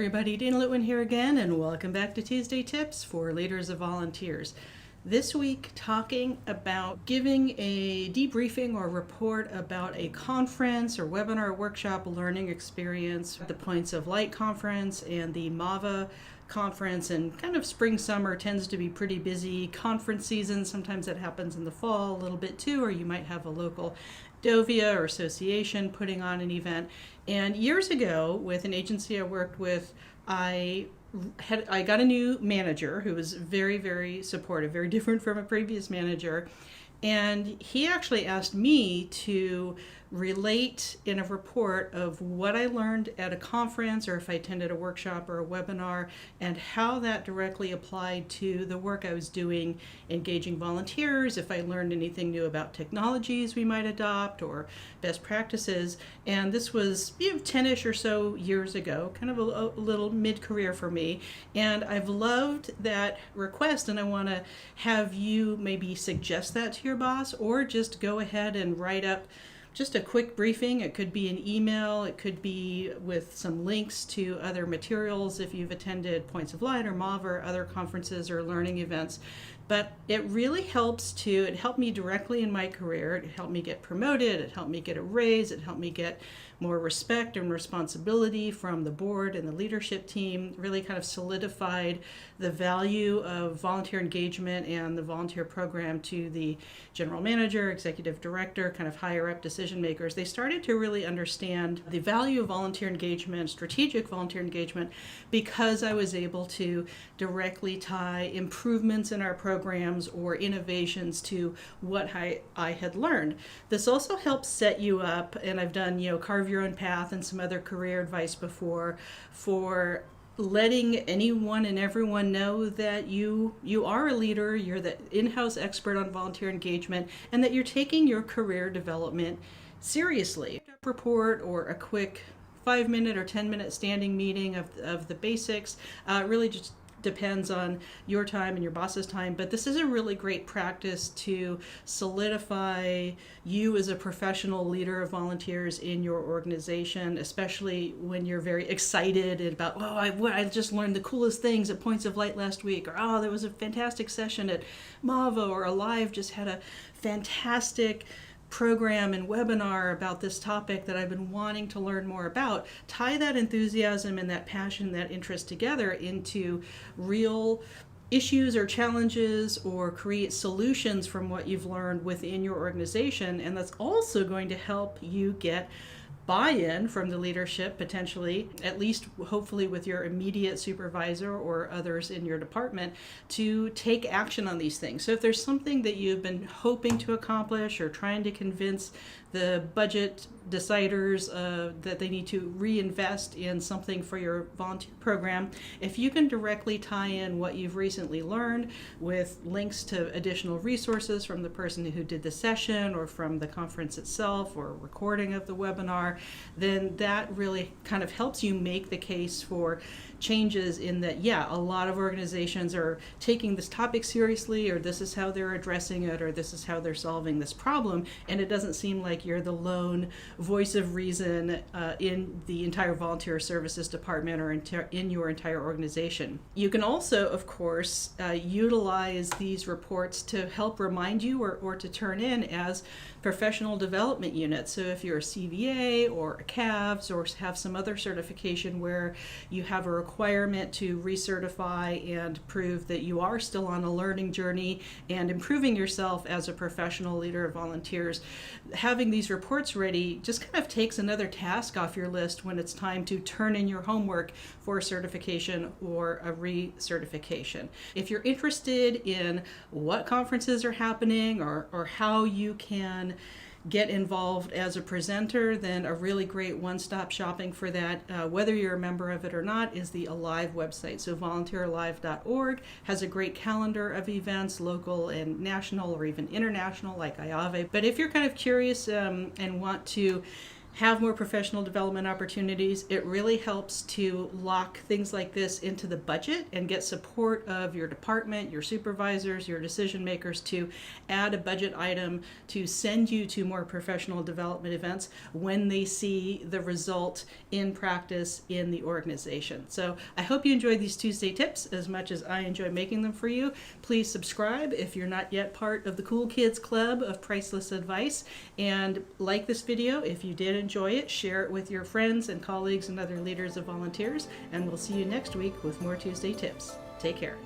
everybody, Dana Litwin here again, and welcome back to Tuesday Tips for Leaders of Volunteers. This week, talking about giving a debriefing or report about a conference or webinar, workshop, learning experience, the Points of Light conference and the MAVA conference. And kind of spring, summer tends to be pretty busy conference season. Sometimes that happens in the fall a little bit too, or you might have a local Dovia or association putting on an event. And years ago, with an agency I worked with, I got a new manager who was very, very supportive, very different from a previous manager. And he actually asked me to relate in a report of what I learned at a conference or if I attended a workshop or a webinar, and how that directly applied to the work I was doing, engaging volunteers, if I learned anything new about technologies we might adopt or best practices. And this was 10-ish or so years ago, kind of a little mid-career for me. And I've loved that request, and I want to have you maybe suggest that to your boss, or just go ahead and write up just a quick briefing. It could be an email, it could be with some links to other materials if you've attended Points of Light or MAVA or other conferences or learning events. But it really it helped me directly in my career. It helped me get promoted, it helped me get a raise, it helped me get more respect and responsibility from the board and the leadership team. Really kind of solidified the value of volunteer engagement and the volunteer program to the general manager, executive director, kind of higher up decision makers. They started to really understand the value of volunteer engagement, strategic volunteer engagement, because I was able to directly tie improvements in our programs or innovations to what I had learned. This also helps set you up, and I've done, Carve Your Own Path and some other career advice before, for letting anyone and everyone know that you are a leader, you're the in-house expert on volunteer engagement, and that you're taking your career development seriously. A report or a quick 5-minute or 10-minute standing meeting of the basics really just depends on your time and your boss's time, but this is a really great practice to solidify you as a professional leader of volunteers in your organization, especially when you're very excited about, I just learned the coolest things at Points of Light last week, or there was a fantastic session at MAVA, or Alive just had a fantastic program and webinar about this topic that I've been wanting to learn more about. Tie that enthusiasm and that passion, that interest together into real issues or challenges, or create solutions from what you've learned within your organization. And that's also going to help you get buy-in from the leadership, potentially, at least hopefully with your immediate supervisor or others in your department, to take action on these things. So if there's something that you've been hoping to accomplish or trying to convince the budget deciders that they need to reinvest in something for your volunteer program, if you can directly tie in what you've recently learned with links to additional resources from the person who did the session or from the conference itself or recording of the webinar, then that really kind of helps you make the case for changes in that, a lot of organizations are taking this topic seriously, or this is how they're addressing it, or this is how they're solving this problem, and it doesn't seem like you're the lone voice of reason in the entire volunteer services department or in your entire organization. You can also, of course, utilize these reports to help remind you or to turn in as professional development units. So if you're a CVA or a CAVS or have some other certification where you have a requirement to recertify and prove that you are still on a learning journey and improving yourself as a professional leader of volunteers, having these reports ready just kind of takes another task off your list when it's time to turn in your homework for a certification or a recertification. If you're interested in what conferences are happening or how you can get involved as a presenter, then a really great one-stop shopping for that, whether you're a member of it or not, is the Alive website. So volunteeralive.org has a great calendar of events, local and national or even international, like IAVE. But if you're kind of curious and want to have more professional development opportunities. It really helps to lock things like this into the budget and get support of your department, your supervisors, your decision makers to add a budget item to send you to more professional development events when they see the result in practice in the organization. So I hope you enjoyed these Tuesday tips as much as I enjoy making them for you. Please subscribe if you're not yet part of the Cool Kids Club of Priceless Advice, and like this video if you did enjoy it. Share it with your friends and colleagues and other leaders of volunteers, and we'll see you next week with more Tuesday tips. Take care.